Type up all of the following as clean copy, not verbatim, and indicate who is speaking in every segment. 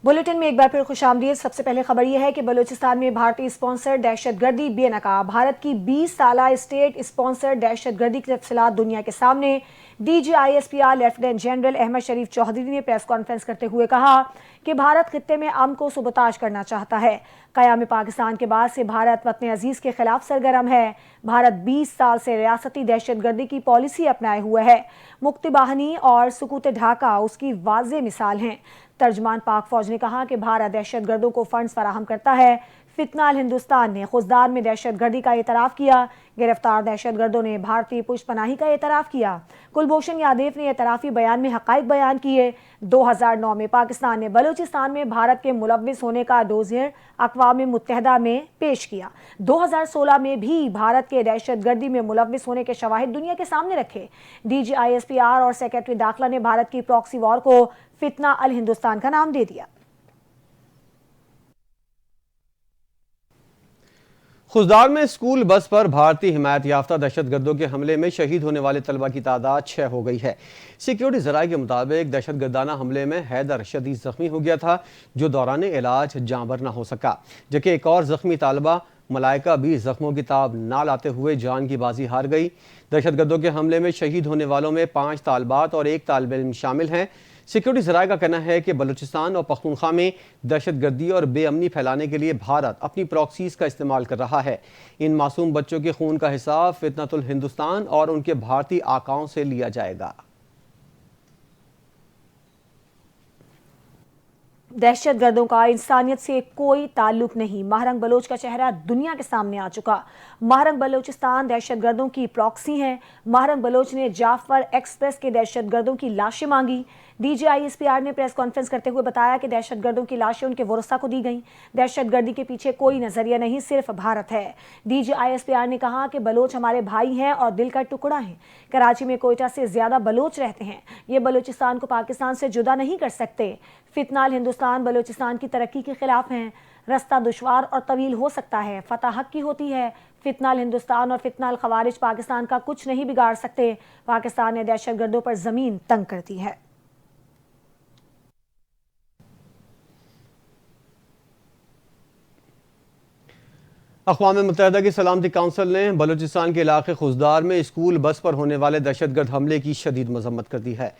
Speaker 1: Bulletin में एक बार फिर खुशामदीद। सबसे पहले खबर यह है कि बलूचिस्तान में भारतीय स्पॉन्सर दहशतगर्दी बेनकाब। भारत की 20 साला स्टेट स्पॉन्सर दहशतगर्दी की तफसीलात दुनिया के सामने। DGISPR लेफ्टिनेंट जनरल अहमद शरीफ चौधरी ने प्रेस कॉन्फ्रेंस करते हुए कहा कि भारत खित्ते में अमन को सुबताश करना चाहता है। क़याम पाकिस्तान के बाद से भारत वतन अजीज़ के खिलाफ सरगर्म है। भारत 20 साल से रियासती दहशतगर्दी की पॉलिसी अपनाए हुए है। मुक्ति बाहिनी और सुकूत ढाका उसकी वाज़ेह मिसाल हैं। तर्जमान पाक फौज ने कहा कि भारत दहशतगर्दों को फंड्स फराहम करता है। फितना अल हिंदुस्तान ने खुजदार में दहशतगर्दी का एतराफ़ किया। गिरफ्तार दहशतगर्दों ने भारतीय पुष्पनाही का एतराफ़ किया। कुलभूषण यादव ने एतराफ़ी बयान में हक़ाइक़ बयान किए। 2009 में पाकिस्तान ने बलूचिस्तान में भारत के मुलव्विस होने का डोज़ियर अक़वाम मुत्तहिदा में पेश किया। 2016 में भी भारत के दहशतगर्दी में मुलव्विस होने के शवाहिद दुनिया के सामने रखे। DGISPR और सेक्रेटरी दाखिला ने भारत की प्रॉक्सी वॉर को फितना अल हिंदुस्तान का नाम दे दिया।
Speaker 2: खुजदार में स्कूल बस पर भारतीय हिमायत याफ्ता दहशतगर्दों के हमले में शहीद होने वाले तलबा की तादाद 6 हो गई है। सिक्योरिटी ज़राए के मुताबिक दहशतगर्दाना हमले में हैदर शदीद जख्मी हो गया था, जो दौरान इलाज जाँबर न हो सका, जबकि एक और जख्मी तालबा मलाइका भी जख्मों की ताब ना लाते हुए जान की बाजी हार गई। दहशतगर्दों के हमले में शहीद होने वालों में 5 तालबात और 1 तालिब इल्म शामिल हैं। सिक्योरिटी ज़राए का कहना है कि बलूचिस्तान और पख्तूनख्वा में दहशतगर्दी और बेअमनी फैलाने के लिए भारत अपनी प्रॉक्सीज़ का इस्तेमाल कर रहा है। इन मासूम बच्चों के खून का हिसाब फितनतुल हिंदुस्तान और उनके भारतीय आकाओं से लिया जाएगा।
Speaker 1: दहशतगर्दों का इंसानियत से कोई ताल्लुक नहीं। महरंग बलोच का चेहरा दुनिया के सामने आ चुका। महरंग बलोचिस्तान दहशतगर्दों की प्रॉक्सी हैं। महरंग बलोच ने जाफर एक्सप्रेस के दहशतगर्दों की लाशें मांगी। DGISPR ने प्रेस कॉन्फ्रेंस करते हुए बताया कि दहशतगर्दों की लाशें उनके वरसा को दी गईं। दहशतगर्दी के पीछे कोई नजरिया नहीं, सिर्फ भारत है। DGISPR ने कहा कि बलोच हमारे भाई हैं और दिल का टुकड़ा हैं। कराची में कोयटा से ज्यादा बलोच रहते हैं। ये बलूचिस्तान को पाकिस्तान से जुदा नहीं कर सकते। फितना अल हिंदुस्तान बलूचिस्तान की तरक्की के खिलाफ हैं। रास्ता दुश्वार और तवील हो सकता है, फतह हक की होती है। फितना अल हिंदुस्तान और फितना अल खवारिज पाकिस्तान का कुछ नहीं बिगाड़ सकते। पाकिस्तान ने दहशतगर्दों पर जमीन तंग कर दी है।
Speaker 2: अक़वाम मुत्तहिदा की सलामती काउंसिल ने बलूचिस्तान के इलाके खुजदार में स्कूल बस पर होने वाले दहशतगर्द हमले की शदीद मजम्मत कर दी है।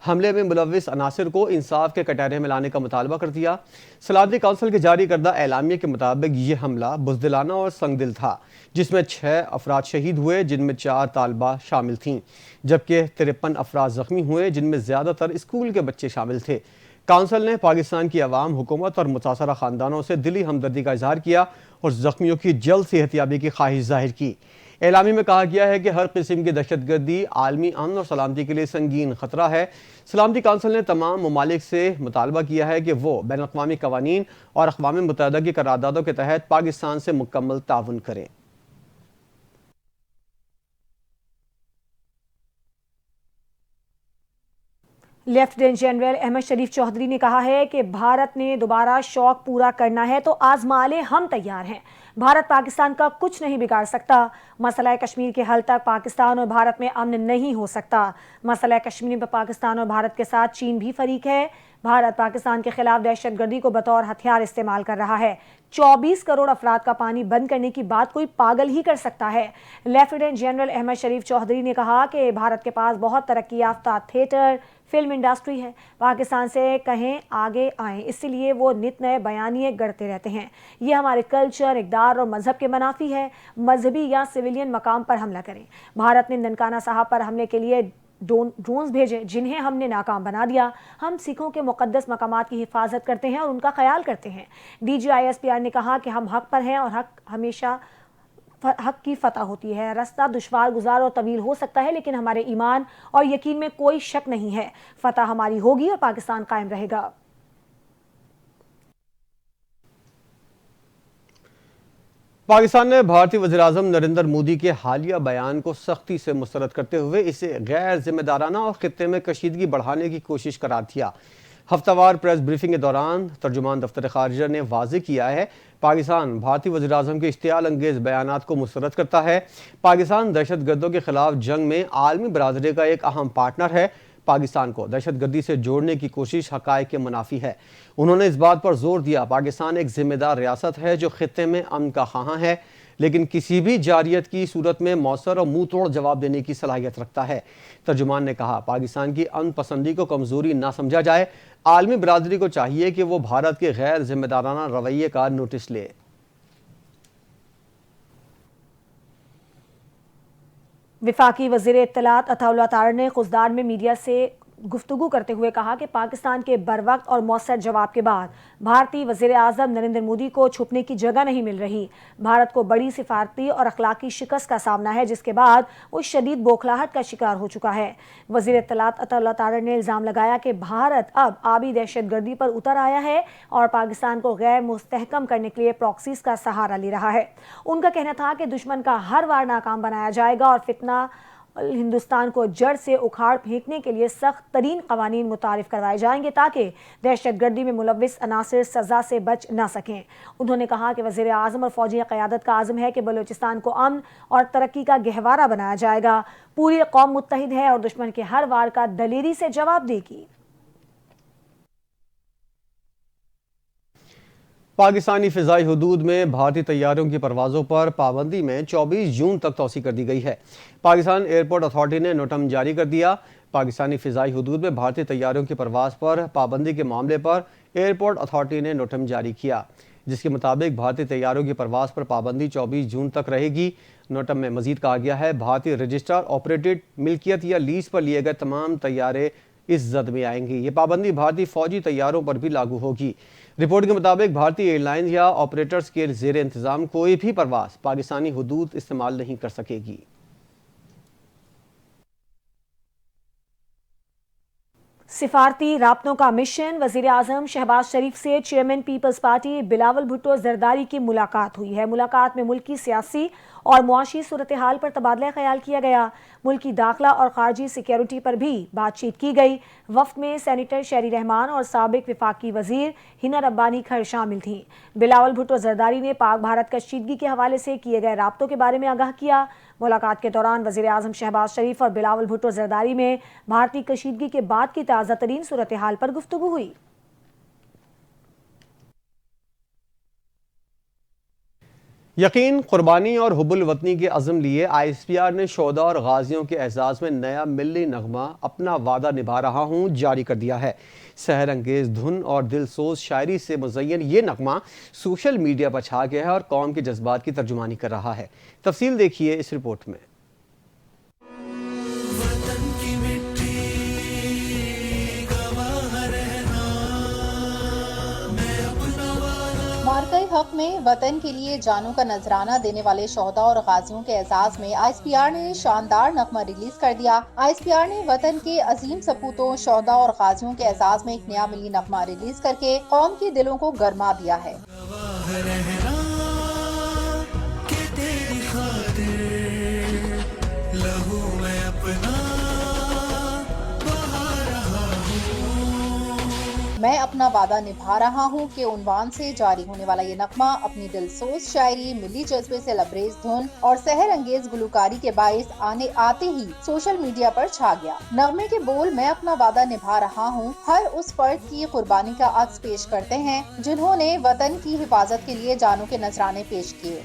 Speaker 2: हमले में मुलव्विस अनासिर को इंसाफ के कटहरे में लाने का मुतालबा कर दिया। सलामती काउंसिल के जारी करदा एलामिया के मुताबिक ये हमला बुज़दिलाना और संगदिल था, जिसमें 6 अफराद शहीद हुए, जिनमें 4 तालबा शामिल थीं, जबकि 53 अफराद जख्मी हुए, जिनमें ज़्यादातर स्कूल के बच्चे शामिल थे। काउंसिल ने पाकिस्तान की अवाम, हुकूमत और मुतासरा ख़ानदानों से दिली हमदर्दी का इजहार किया और ज़ख्मियों की जल्द सेहतियाबी की ख्वाहिश जाहिर की। एलामी में कहा गया है कि हर किस्म की दहशतगर्दी आलमी अमन और सलामती के लिए संगीन खतरा है। सलामती काउंसिल ने तमाम ममालिक से मुतालबा किया है कि वो बैन अक़वामी कवानीन और अक़वाम मुत्तहिदा की करारदादों के तहत पाकिस्तान से मुकम्मल ताउन करें।
Speaker 1: लेफ्टिनेंट जनरल अहमद शरीफ चौधरी ने कहा है कि भारत ने दोबारा शौक पूरा करना है तो आजमा ले, हम तैयार हैं। भारत पाकिस्तान का कुछ नहीं बिगाड़ सकता। मसला कश्मीर के हल तक पाकिस्तान और भारत में अमन नहीं हो सकता। मसला कश्मीर में पाकिस्तान और भारत के साथ चीन भी फरीक है। भारत पाकिस्तान के खिलाफ दहशतगर्दी को बतौर हथियार इस्तेमाल कर रहा है। 24 करोड़ अफराद का पानी बंद करने की बात कोई पागल ही कर सकता है। लेफ्टिनेंट जनरल अहमद शरीफ चौधरी ने कहा कि भारत के पास बहुत तरक्की याफ्ता थिएटर, फिल्म इंडस्ट्री है। पाकिस्तान से कहें आगे आएं, इसलिए वो नित नए बयानिए गढ़ते रहते हैं। ये हमारे कल्चर, इक़दार और मजहब के मनाफी है। मजहबी या सिविलियन मकाम पर हमला करें। भारत ने ननकाना साहब पर हमले के लिए ड्रोन्स भेजे, जिन्हें हमने नाकाम बना दिया। हम सिखों के मुकद्दस मकामात की हिफाजत करते हैं और उनका ख्याल करते हैं। DGISPR ने कहा कि हम हक पर हैं और हक हमेशा हक की फतह होती है। रास्ता दुश्वार, गुजार और तवील हो सकता है, लेकिन हमारे ईमान और यकीन में कोई शक नहीं है। फतह हमारी होगी और पाकिस्तान कायम रहेगा।
Speaker 2: पाकिस्तान ने भारतीय वज़ीर-ए-आज़म नरेंद्र मोदी के हालिया बयान को सख्ती से मुस्तरद करते हुए इसे गैर जिम्मेदाराना और खित्ते में कशीदगी बढ़ाने की कोशिश करार दिया। हफ्तावार प्रेस ब्रीफिंग के दौरान तर्जुमान दफ्तर खारिजा ने वाज़ेह किया है, पाकिस्तान भारतीय वज़ीर-ए-आज़म के इश्तियाल अंगेज बयानात को मुस्तरद करता है। पाकिस्तान दहशतगर्दों के खिलाफ जंग में आलमी बरादरी का एक अहम पार्टनर है। پاکستان کو دہشت گردی سے جوڑنے کی کوشش حقائق کے منافی ہے۔ انہوں نے اس بات پر زور دیا پاکستان ایک ذمہ دار ریاست ہے جو خطے میں امن کا خواہاں ہے، لیکن کسی بھی جارحیت کی صورت میں مؤثر اور منہ توڑ جواب دینے کی صلاحیت رکھتا ہے۔ ترجمان نے کہا پاکستان کی امن پسندی کو کمزوری نہ سمجھا جائے، عالمی برادری کو چاہیے کہ وہ بھارت کے غیر ذمہ دارانہ رویے کا نوٹس لے۔
Speaker 1: وفاقی وزیر اطلاعات عطا اللہ طاہر نے خزدار میں میڈیا سے گفتگو کرتے ہوئے کہا کہ پاکستان کے بروقت اور مؤثر جواب کے بعد بھارتی وزیر اعظم نریندر مودی کو چھپنے کی جگہ نہیں مل رہی۔ بھارت کو بڑی سفارتی اور اخلاقی شکست کا سامنا ہے، جس کے بعد وہ شدید بوکھلاہٹ کا شکار ہو چکا ہے۔ وزیر اطلاعات عطا اللہ طاہر نے الزام لگایا کہ بھارت اب آبی دہشت گردی پر اتر آیا ہے اور پاکستان کو غیر مستحکم کرنے کے لیے پراکسیز کا سہارا لے رہا ہے۔ ان کا کہنا تھا کہ دشمن کا ہر وار ناکام بنایا جائے گا اور فتنہ ہندوستان کو جڑ سے اکھاڑ پھینکنے کے لیے سخت ترین قوانین متعارف کروائے جائیں گے تاکہ دہشت گردی میں ملوث عناصر سزا سے بچ نہ سکیں۔ انہوں نے کہا کہ وزیر اعظم اور فوجی قیادت کا عزم ہے کہ بلوچستان کو امن اور ترقی کا گہوارہ بنایا جائے گا۔ پوری قوم متحد ہے اور دشمن کے ہر وار کا دلیری سے جواب دے گی۔
Speaker 2: پاکستانی فضائی حدود میں بھارتی طیاروں کی پروازوں پر پابندی میں 24 جون تک توسیع کر دی گئی ہے۔ پاکستان ایئرپورٹ اتھارٹی نے نوٹم جاری کر دیا۔ پاکستانی فضائی حدود میں بھارتی طیاروں کی پرواز پر پابندی کے معاملے پر ایئرپورٹ اتھارٹی نے نوٹم جاری کیا، جس کے مطابق بھارتی طیاروں کی پرواز پر پابندی 24 جون تک رہے گی۔ نوٹم میں مزید کہا گیا ہے بھارتی رجسٹر آپریٹڈ ملکیت یا لیز پر لیے گئے تمام طیارے اس زد میں آئیں گی۔ یہ پابندی بھارتی فوجی طیاروں پر بھی لاگو ہوگی۔ رپورٹ کے مطابق بھارتی ایئر لائنز یا آپریٹرز کے زیر انتظام کوئی بھی پرواز پاکستانی حدود استعمال نہیں کر سکے گی۔
Speaker 1: سفارتی رابطوں کا مشن۔ وزیر اعظم شہباز شریف سے چیئرمین پیپلز پارٹی بلاول بھٹو زرداری کی ملاقات ہوئی ہے۔ ملاقات میں ملکی سیاسی اور معاشی صورتحال پر تبادلہ خیال کیا گیا۔ ملکی داخلہ اور خارجی سیکیورٹی پر بھی بات چیت کی گئی۔ وفد میں سینیٹر شہری رحمان اور سابق وفاقی وزیر ہنا ربانی کھر شامل تھیں۔ بلاول بھٹو زرداری نے پاک بھارت کشیدگی کے حوالے سے کیے گئے رابطوں کے بارے میں آگاہ کیا۔ ملاقات کے دوران وزیر اعظم شہباز شریف اور بلاول بھٹو زرداری میں بھارتی کشیدگی کے بعد کی تازہ ترین صورتحال پر گفتگو ہوئی۔
Speaker 2: یقین، قربانی اور حب الوطنی کے عزم لیے آئی ایس پی آر نے شہداء اور غازیوں کے اعزاز میں نیا ملی نغمہ اپنا وعدہ نبھا رہا ہوں جاری کر دیا ہے۔ سحر انگیز دھن اور دل سوز شاعری سے مزین یہ نغمہ سوشل میڈیا پر چھا گیا ہے اور قوم کے جذبات کی ترجمانی کر رہا ہے۔ تفصیل دیکھیے اس رپورٹ میں۔
Speaker 3: مارکہ حق میں وطن کے لیے جانوں کا نذرانہ دینے والے شہداء اور غازیوں کے اعزاز میں آئی ایس پی آر نے شاندار نغمہ ریلیز کر دیا۔ آئی ایس پی آر نے وطن کے عظیم سپوتوں شہداء اور غازیوں کے اعزاز میں ایک نیا ملی نغمہ ریلیز کر کے قوم کے دلوں کو گرما دیا ہے۔ میں اپنا وعدہ نبھا رہا ہوں کہ عنوان سے جاری ہونے والا یہ نغمہ اپنی دل سوز شاعری، ملی جذبے سے لبریز دھن اور سحر انگیز گلوکاری کے باعث آتے ہی سوشل میڈیا پر چھا گیا۔ نغمے کے بول میں اپنا وعدہ نبھا رہا ہوں ہر اس فرد کی قربانی کا عکس پیش کرتے ہیں جنہوں نے وطن کی حفاظت کے لیے جانوں کے نذرانے پیش کیے۔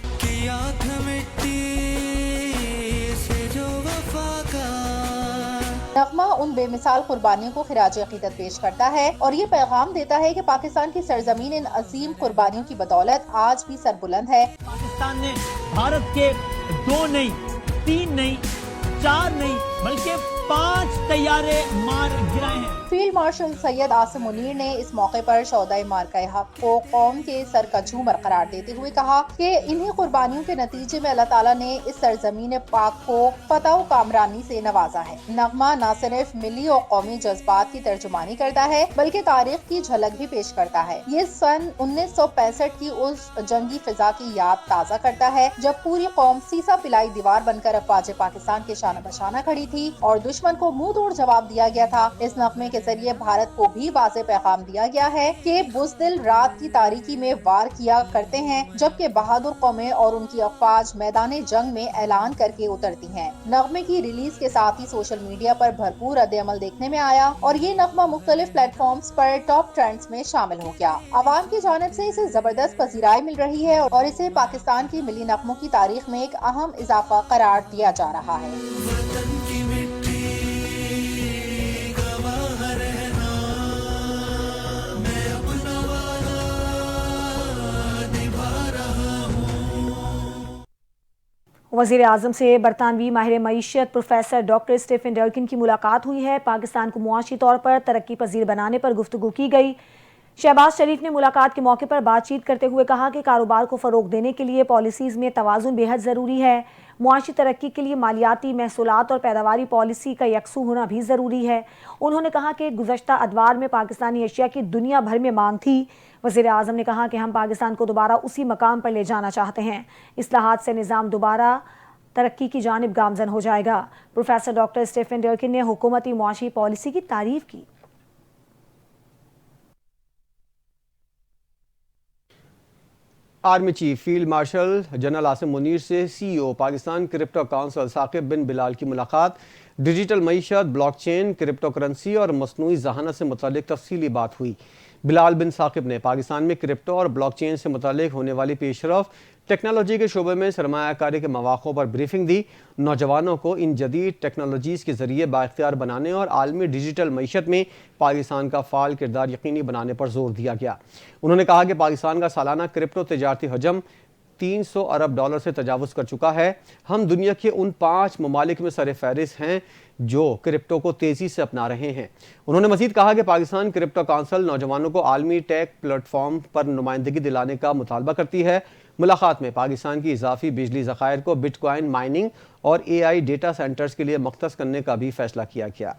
Speaker 3: نغمہ ان بے مثال قربانیوں کو خراج عقیدت پیش کرتا ہے اور یہ پیغام دیتا ہے کہ پاکستان کی سرزمین ان عظیم قربانیوں کی بدولت آج بھی سربلند ہے۔
Speaker 4: پاکستان نے بھارت کے 2 نہیں، 3 نہیں، 4 نہیں بلکہ 5 طیارے مار گرائے ہیں۔
Speaker 3: فیلڈ مارشل سید عاصم منیر نے اس موقع پر شہدائے مارکہ حق کو قوم کے سر کا جھومر قرار دیتے ہوئے کہا کہ انہی قربانیوں کے نتیجے میں اللہ تعالیٰ نے اس سرزمین پاک کو فتح و کامرانی سے نوازا ہے۔ نغمہ نہ صرف ملی اور قومی جذبات کی ترجمانی کرتا ہے بلکہ تاریخ کی جھلک بھی پیش کرتا ہے۔ یہ سن 1965 کی اس جنگی فضا کی یاد تازہ کرتا ہے جب پوری قوم سیسا پلائی دیوار بن کر افواج پاکستان کے شانہ بشانہ کھڑی تھی اور دشمن کو मुंह तोड़ जवाब दिया गया था। इस नगमे के जरिए भारत को भी वाज़ेह पैगाम दिया गया है कि बुज़दिल रात की तारीकी में वार किया करते हैं, जबकि बहादुर कौमें और उनकी अफवाज मैदान जंग में ऐलान करके उतरती हैं। नगमे की रिलीज के साथ ही सोशल मीडिया पर भरपूर रद्द-ए-अमल देखने में आया और ये नगमा मुख्तलिफ प्लेटफॉर्म्स पर टॉप ट्रेंड्स में शामिल हो गया। आवाम की जानिब से इसे जबरदस्त पजीराई मिल रही है और इसे पाकिस्तान की मिली नगमों की तारीख में एक अहम इजाफा करार दिया जा रहा है।
Speaker 1: वज़ीर आज़म से बरतानवी माहिर मईशत प्रोफेसर डॉक्टर स्टीफन डर्किन की मुलाकात हुई है। पाकिस्तान को मुआशी तौर पर तरक्की पजीर बनाने पर गुफ्तगू की गई। शहबाज शरीफ ने मुलाकात के मौके पर बातचीत करते हुए कहा कि कारोबार को फ़रोग देने के लिए पॉलिसीज़ में तवाज़ुन बेहद ज़रूरी है। मुआशी तरक्की के लिए मालियाती, महसूलात और पैदावारी पॉलिसी का यकसू होना भी ज़रूरी है। उन्होंने कहा कि गुज़श्ता अदवार में पाकिस्तानी अशिया की दुनिया भर में मांग थी। वज़ीर आज़म ने कहा कि हम पाकिस्तान को दोबारा उसी मकाम पर ले जाना चाहते हैं। इस्लाहात से निज़ाम दोबारा तरक्की की जानिब गामज़न हो जाएगा। प्रोफेसर डॉक्टर स्टीफन डर्किन ने हुकूमती मुआशी पॉलिसी की तारीफ की।
Speaker 2: Army chief field marshal general Asim Munir से CEO Pakistan crypto council Saqib bin Bilal की मुलाकात डिजिटल मईशत, ब्लॉकचेन, क्रिप्टो करेंसी और मसनूई ज़हानत से मुतालिक तफसीली बात हुई। बिलाल बिन साकिब ने पाकिस्तान में क्रिप्टो और ब्लॉकचेन से मुतालिक होने वाली पेशरफ, टेक्नोलॉजी के शोबे में सरमायाकारी के मौक़ों पर ब्रीफिंग दी। नौजवानों को इन जदीद टेक्नोलॉजीज़ के ज़रिए बाइख्तियार बनाने और आलमी डिजिटल मईशत में पाकिस्तान का फ़ाल किरदार यकीनी बनाने पर जोर दिया गया। उन्होंने कहा कि पाकिस्तान का सालाना क्रिप्टो तजारती हजम $300 अरब से तजावुज़ कर चुका है। हम दुनिया के उन 5 ममालिक में सर फहरिस्त हैं जो क्रिप्टो को तेज़ी से अपना रहे हैं। उन्होंने मज़ीद कहा कि पाकिस्तान क्रिप्टो काउंसिल नौजवानों को आलमी टेक प्लेटफॉर्म पर नुमाइंदगी दिलाने का मुतालबा करती है। मुलाकात में पाकिस्तान की इजाफी बिजली ज़खायर को बिटकॉइन माइनिंग और AI डेटा सेंटर्स के लिए मख्तस करने का भी फैसला किया गया।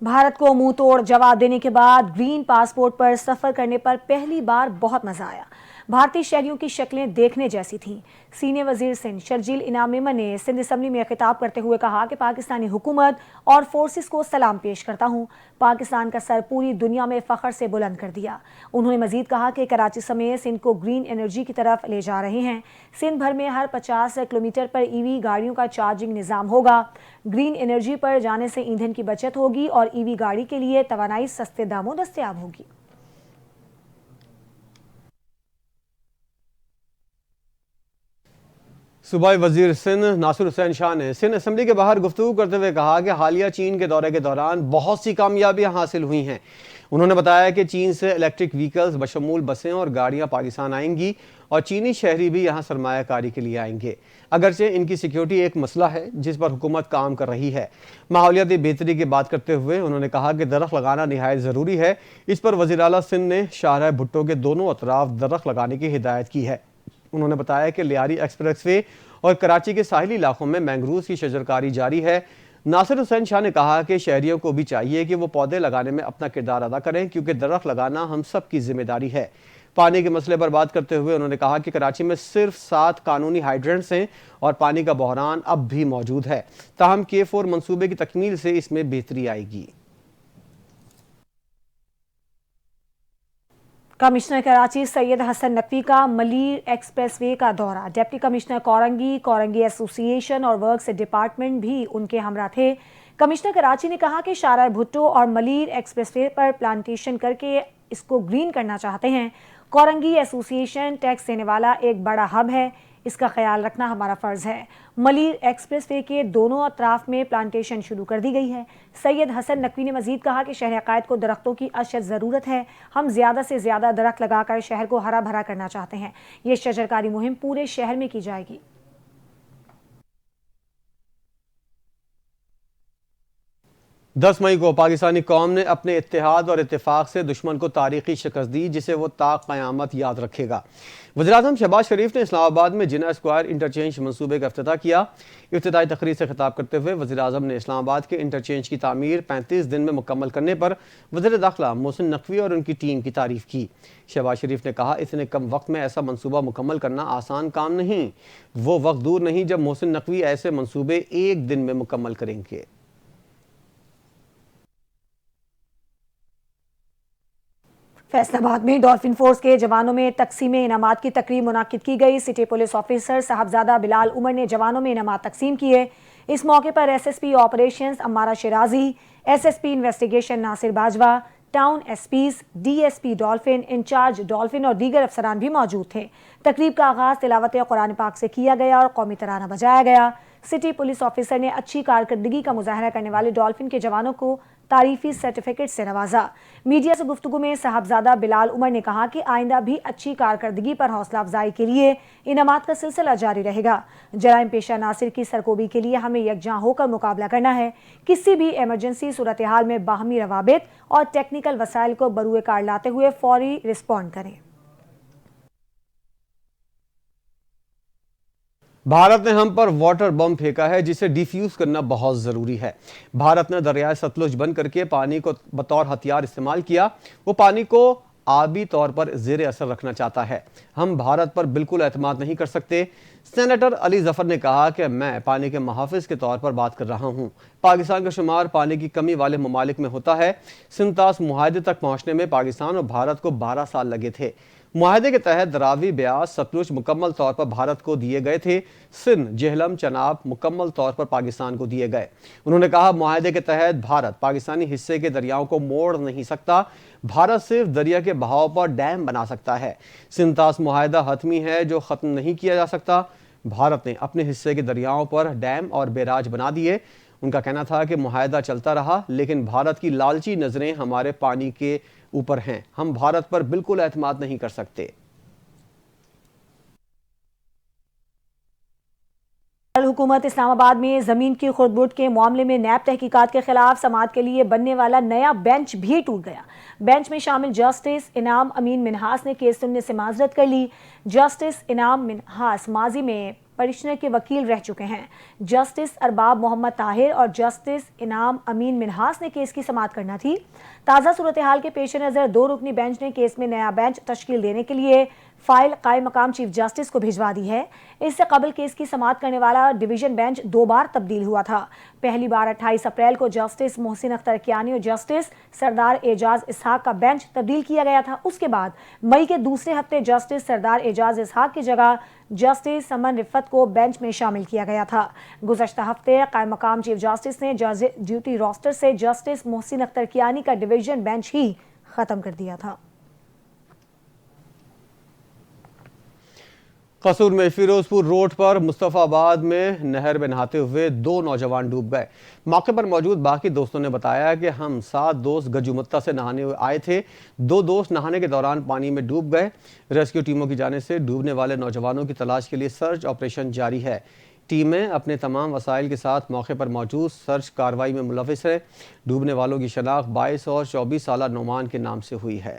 Speaker 1: भारत को मुंह तोड़ जवाब देने के बाद ग्रीन पासपोर्ट पर सफर करने पर पहली बार बहुत मजा आया। भारतीय शहरियों की शक्लें देखने जैसी थीं। सीनियर वजीर सिंध शर्जील इनाम मेमन ने सिंध असम्बली में खिताब करते हुए कहा कि पाकिस्तानी हुकूमत और फोर्सेस को सलाम पेश करता हूं। पाकिस्तान का सर पूरी दुनिया में फख्र से बुलंद कर दिया। उन्होंने मजीद कहा कि कराची समेत सिंध को ग्रीन एनर्जी की तरफ ले जा रहे हैं। सिंध भर में हर 50 किलोमीटर पर EV गाड़ियों का चार्जिंग निज़ाम होगा। ग्रीन एनर्जी पर जाने से ईंधन की बचत होगी और EV गाड़ी के लिए तवानाई सस्ते दामों दस्तयाब होगी।
Speaker 2: सूबाई वजीर सिंध नासिर हुसैन शाह ने सिंध असम्बली के बाहर गुफ्तगू करते हुए कहा कि हालिया चीन के दौरे के दौरान बहुत सी कामयाबियां हासिल हुई हैं। उन्होंने बताया कि चीन से इलेक्ट्रिक व्हीकल्स बशमूल बसें और गाड़ियां पाकिस्तान आएंगी और चीनी शहरी भी यहां सरमायाकारी के लिए आएंगे। अगरचे इनकी सिक्योरिटी एक मसला है जिस पर हुकूमत काम कर रही है। माहौलियाती बेहतरी की बात करते हुए उन्होंने कहा कि दरख्त लगाना निहायत ज़रूरी है। इस पर वज़ीर आला सिंध ने शाहराह भुट्टो के दोनों अतराफ दरख्त लगाने की हिदायत की है। उन्होंने बताया कि लियारी एक्सप्रेसवे और कराची के साहिली इलाकों में मैंग्रोव्स की शजरकारी जारी है। नासिर हुसैन शाह ने कहा कि शहरियों को भी चाहिए कि वो पौधे लगाने में अपना किरदार अदा करें क्योंकि दरख्त लगाना हम सब की जिम्मेदारी है। पानी के मसले पर बात करते हुए उन्होंने कहा कि कराची में सिर्फ 7 कानूनी हाइड्रेंट्स हैं और पानी का बहरान अब भी मौजूद है। ताहम K4 मंसूबे की तकमील से इसमें बेहतरी आएगी।
Speaker 1: कमिश्नर कराची सैयद हसन नकवी का मलीर एक्सप्रेसवे का दौरा। डिप्टी कमिश्नर कोरंगी एसोसिएशन और वर्क्स डिपार्टमेंट भी उनके हमरा थे। कमिश्नर कराची ने कहा कि शाहराह भुट्टो और मलीर एक्सप्रेसवे पर प्लांटेशन करके इसको ग्रीन करना चाहते हैं। कोरंगी एसोसिएशन टैक्स देने वाला एक बड़ा हब है, इसका ख्याल रखना हमारा फ़र्ज़ है। मलीर एक्सप्रेसवे के दोनों अतराफ में प्लांटेशन शुरू कर दी गई है। सैयद हसन नकवी ने मजीद कहा कि शहर अकायद को दरख्तों की अशद ज़रूरत है। हम ज़्यादा से ज़्यादा दरख्त लगाकर शहर को हरा भरा करना चाहते हैं। ये शजरकारी मुहिम पूरे शहर में की जाएगी।
Speaker 2: 10 مئی کو پاکستانی قوم نے اپنے اتحاد اور اتفاق سے دشمن کو تاریخی شکست دی جسے وہ تا قیامت یاد رکھے گا۔ وزیراعظم شہباز شریف نے اسلام آباد میں جناح اسکوائر انٹرچینج منصوبے کا افتتاح کیا۔ افتتاحی تقریر سے خطاب کرتے ہوئے وزیراعظم نے اسلام آباد کے انٹرچینج کی تعمیر 35 دن میں مکمل کرنے پر وزیر داخلہ محسن نقوی اور ان کی ٹیم کی تعریف کی۔ شہباز شریف نے کہا اتنے کم وقت میں ایسا منصوبہ مکمل کرنا آسان کام نہیں، وہ وقت دور نہیں جب محسن نقوی ایسے منصوبے ایک دن میں مکمل کریں گے۔
Speaker 1: فیصل آباد میں ڈولفن فورس کے جوانوں میں تقسیم انعامات کی تقریب منعقد کی گئی۔ City police officer Sahibzada Bilal Umar نے جوانوں میں انعامات تقسیم کیے۔ اس موقع پر S S P operations Amara Shirazi, S S P investigation Nasir Bajwa, town S Ps, D S P dolphin, incharge dolphin اور دیگر افسران بھی موجود تھے۔ تقریب کا آغاز تلاوت قرآن پاک سے کیا گیا اور قومی ترانہ بجایا گیا۔ سٹی پولیس آفیسر نے اچھی کارکردگی کا مظاہرہ کرنے والے ڈولفن کے جوانوں کو تعریفی سرٹیفکیٹ سے نوازا۔ میڈیا سے گفتگو میں صاحبزادہ بلال عمر نے کہا کہ آئندہ بھی اچھی کارکردگی پر حوصلہ افزائی کے لیے انعامات کا سلسلہ جاری رہے گا۔ جرائم پیشہ عناصر کی سرکوبی کے لیے ہمیں یکجاں ہو کر مقابلہ کرنا ہے۔ کسی بھی ایمرجنسی صورتحال میں باہمی روابط اور ٹیکنیکل وسائل کو بروئے کار لاتے ہوئے فوری رسپونڈ کریں۔
Speaker 2: بھارت نے ہم پر واٹر بم پھینکا ہے جسے ڈیفیوز کرنا بہت ضروری ہے۔ بھارت نے دریائے ستلج بند کر کے پانی کو بطور ہتھیار استعمال کیا۔ وہ پانی کو آبی طور پر زیر اثر رکھنا چاہتا ہے۔ ہم بھارت پر بالکل اعتماد نہیں کر سکتے۔ سینیٹر علی ظفر نے کہا کہ میں پانی کے محافظ کے طور پر بات کر رہا ہوں۔ پاکستان کا شمار پانی کی کمی والے ممالک میں ہوتا ہے۔ سنتاس معاہدے تک پہنچنے میں پاکستان اور بھارت کو 12 سال لگے تھے۔ معاہدے کے تحت راوی، بیاس، ستلج مکمل طور پر بھارت کو دیے گئے تھے۔ سندھ، جہلم، چناب مکمل طور پر پاکستان کو دیے گئے۔ انہوں نے کہا معاہدے کے تحت بھارت پاکستانی حصے کے دریاؤں کو موڑ نہیں سکتا۔ بھارت صرف دریا کے بہاؤ پر ڈیم بنا سکتا ہے۔ سنتاس معاہدہ حتمی ہے جو ختم نہیں کیا جا سکتا۔ بھارت نے اپنے حصے کے دریاؤں پر ڈیم اور بیراج بنا دیے۔ ان کا کہنا تھا کہ معاہدہ چلتا رہا لیکن بھارت کی لالچی نظریں ہمارے پانی کے اوپر ہیں۔ ہم بھارت پر بالکل اعتماد نہیں کر سکتے۔
Speaker 1: حکومت اسلام آباد میں زمین کی خرد برد کے معاملے میں نیب تحقیقات کے خلاف سماعت کے لیے بننے والا نیا بینچ بھی ٹوٹ گیا۔ بینچ میں شامل جسٹس انعام امین منہاس نے کیس سننے سے معذرت کر لی۔ جسٹس انعام منہاس ماضی میں پٹیشنر کے وکیل رہ چکے ہیں۔ جسٹس ارباب محمد طاہر اور جسٹس انعام امین منہاس نے کیس کی سماعت کرنا تھی۔ تازہ صورتحال کے پیش نظر 2 رکنی بینچ نے کیس میں نیا بینچ تشکیل دینے کے لیے فائل قائم مقام چیف جسٹس کو بھجوا دی ہے۔ اس سے قبل کیس کی سماعت کرنے والا ڈویژن بینچ 2 بار تبدیل ہوا تھا۔ پہلی بار 28 اپریل کو جسٹس محسن اختر کیانی اور جسٹس سردار اعجاز اسحاق کا بینچ تبدیل کیا گیا تھا۔ اس کے بعد مئی کے دوسرے ہفتے جسٹس سردار اعجاز اسحاق کی جگہ جسٹس سمن رفت کو بینچ میں شامل کیا گیا تھا۔ گزشتہ ہفتے قائم مقام چیف جسٹس نے جج ڈیوٹی روسٹر سے جسٹس محسن اختر کیانی کا ڈویژن بینچ ہی ختم کر دیا تھا۔
Speaker 2: قصور میں فیروز پور روڈ پر مصطفیٰ آباد میں نہر میں نہاتے ہوئے 2 نوجوان ڈوب گئے۔ موقع پر موجود باقی دوستوں نے بتایا کہ ہم 7 دوست گجومتہ سے نہانے آئے تھے۔ 2 دوست نہانے کے دوران پانی میں ڈوب گئے۔ ریسکیو ٹیموں کی جانب سے ڈوبنے والے نوجوانوں کی تلاش کے لیے سرچ آپریشن جاری ہے۔ ٹیمیں اپنے تمام وسائل کے ساتھ موقع پر موجود سرچ کارروائی میں ملوث ہیں۔ ڈوبنے والوں کی شناخت 22 اور 24 سالہ نعمان کے نام سے ہوئی ہے۔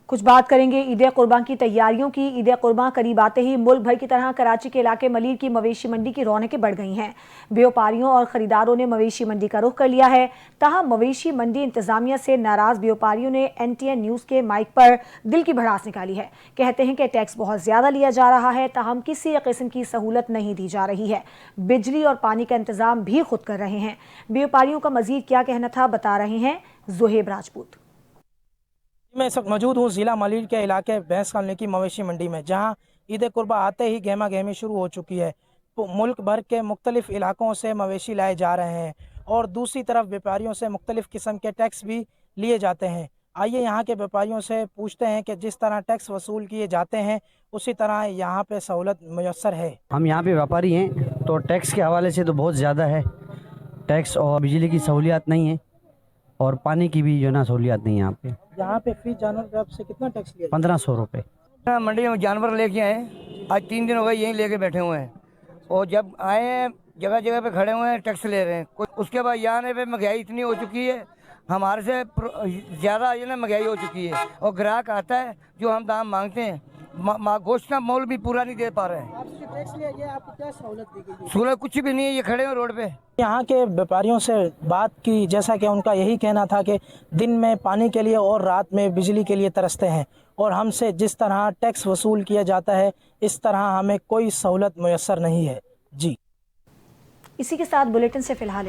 Speaker 1: کچھ بات کریں گے عید قربان کی تیاریوں کی۔ عید قربان قریب آتے ہی ملک بھر کی طرح کراچی کے علاقے ملیر کی مویشی منڈی کی رونقیں بڑھ گئی ہیں۔ بیوپاریوں اور خریداروں نے مویشی منڈی کا رخ کر لیا ہے۔ تاہم مویشی منڈی انتظامیہ سے ناراض بیوپاریوں نے NTN نیوز کے مائک پر دل کی بھڑاس نکالی ہے۔ کہتے ہیں کہ ٹیکس بہت زیادہ لیا جا رہا ہے، تاہم کسی قسم کی سہولت نہیں دی جا رہی ہے۔ بجلی اور پانی کا انتظام بھی خود کر رہے ہیں۔ بیوپاریوں کا مزید کیا کہنا تھا بتا رہے ہیں زہیب راجپوت۔
Speaker 5: میں اس وقت موجود ہوں ضلع ملیر کے علاقے بھینس کالنی کی مویشی منڈی میں، جہاں عید قربہ آتے ہی گہما گہمی شروع ہو چکی ہے۔ ملک بھر کے مختلف علاقوں سے مویشی لائے جا رہے ہیں اور دوسری طرف بیپاریوں سے مختلف قسم کے ٹیکس بھی لیے جاتے ہیں۔ آئیے یہاں کے بیپاریوں سے پوچھتے ہیں کہ جس طرح ٹیکس وصول کیے جاتے ہیں اسی طرح یہاں پہ سہولت میسر ہے۔
Speaker 6: ہم یہاں پہ بیپاری ہیں تو ٹیکس کے حوالے سے تو بہت زیادہ ہے ٹیکس، اور بجلی کی سہولیات نہیں ہے اور پانی کی بھی جو ہے نا سہولیات نہیں ہے یہاں پہ۔
Speaker 5: یہاں پہ فی جانور پہ آپ سے کتنا ٹیکس لیا؟
Speaker 6: 1500 روپے۔
Speaker 7: منڈی میں جانور لے کے آئے، آج 3 دن ہو گئے یہیں لے کے بیٹھے ہوئے ہیں اور جب آئے ہیں جگہ جگہ پہ کھڑے ہوئے ہیں ٹیکس لے رہے ہیں. اس کے بعد یہاں آنے پہ مہنگائی اتنی ہو چکی ہے, ہمارے سے زیادہ جو ہے نا مہنگائی ہو چکی ہے, اور گراہک آتا ہے جو ہم دام مانگتے ہیں گوشت کا مول بھی پورا نہیں دے پا رہے ہیں. سہولت کچھ بھی نہیں ہے, یہ کھڑے ہیں روڈ پہ.
Speaker 5: یہاں کے व्यापारियों سے بات کی, جیسا کہ ان کا یہی کہنا تھا کہ دن میں پانی کے لیے اور رات میں بجلی کے لیے ترستے ہیں, اور ہم سے جس طرح ٹیکس وصول کیا جاتا ہے اس طرح ہمیں کوئی سہولت میسر نہیں ہے. جی,
Speaker 1: اسی کے ساتھ بلیٹن سے فی الحال اتنا.